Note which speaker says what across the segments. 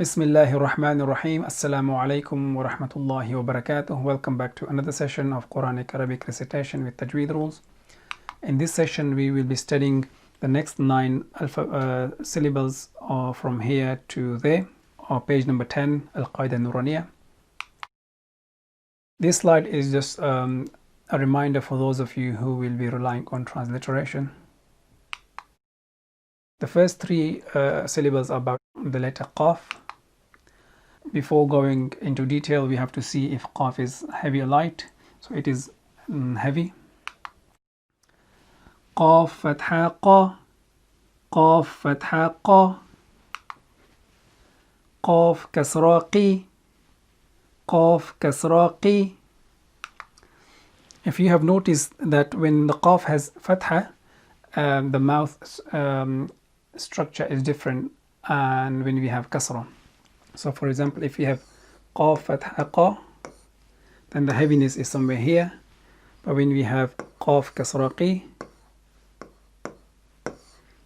Speaker 1: Bismillahir Rahmanir Rahim. Assalamu alaikum wa rahmatullahi wa barakatuh. Welcome back to another session of Qur'anic Arabic Recitation with Tajweed Rules. In this session, we will be studying the next 9 syllables from here to there, or page number 10, Al-Qaida Nuraniyah. This slide is just a reminder for those of you who will be relying on transliteration. The first 3 syllables are about the letter Qaf. Before going into detail, we have to see if Qaf is heavy or light. So it is heavy. Qaf fatha qa, Qaf fatha qa, Qaf kasra qi, Qaf kasra qi. If you have noticed that when the Qaf has fatha, the mouth structure is different, and when we have kasra. So for example, if we have Qaf fatha qa, then the heaviness is somewhere here. But when we have Qaf kasra qi,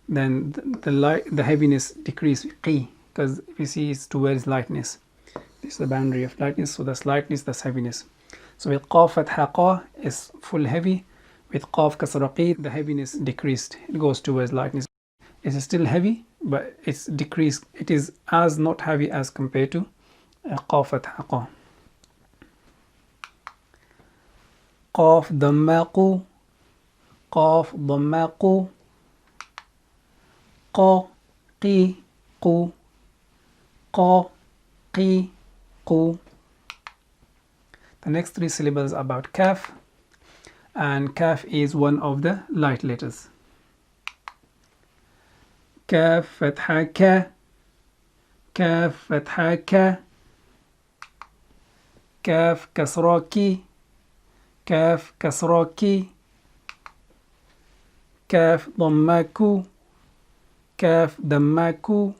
Speaker 1: then the heaviness decreases qi, because if you see it's towards lightness. This is the boundary of lightness, so that's lightness, that's heaviness. So with Qaf fatha qa is full heavy. With Qaf kasra qi, the heaviness decreased, it goes towards lightness. It is still heavy, but it's decreased. It is as not heavy as compared to Qaf fatha qa. Qaf dhamma qu, Qaf dhamma qu, Qa qi qu, Qa qi qu. The next 3 syllables are about Kaf, and Kaf is one of the light letters. Kaf fatha ka, Kaf fatha ka, Kaf kasra ki, Kaf kasra ki, Kaf dhamma ku, Kaf dhamma ku,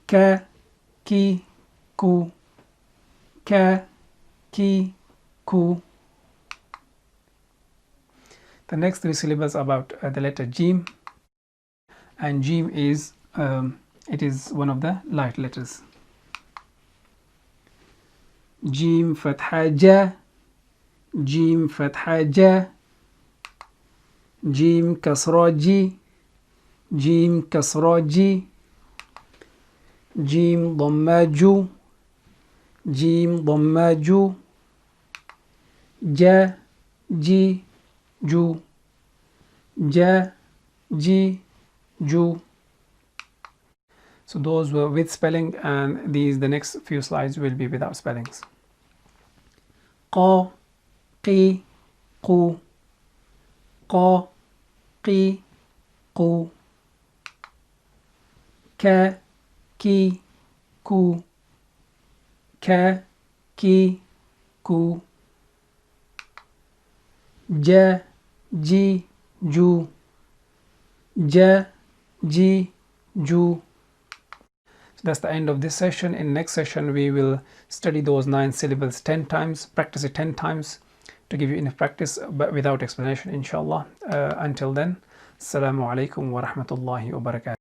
Speaker 1: Ka ki ku, Ka ki ku. The next 3 syllables are about the letter Jim, and Jim is it is one of the light letters. Jim fatha ja, Jim fatha ja, Jim kasra ji, Jim kasra ji, Jim dhamma ju, Jim dhamma ju, Ja ji ju, Ja ji ju. So those were with spelling, and the next few slides will be without spellings. Qa qi qu, Qa qi qu, Ka ki ku, Ka ki ku, Ja ji ju, Ja ji ju. So that's the end of this session. In next session, we will study those 9 syllables 10 times, practice it 10 times to give you enough practice, but without explanation, inshallah. Until then, Assalamu alaikum wa rahmatullahi wa barakatuh.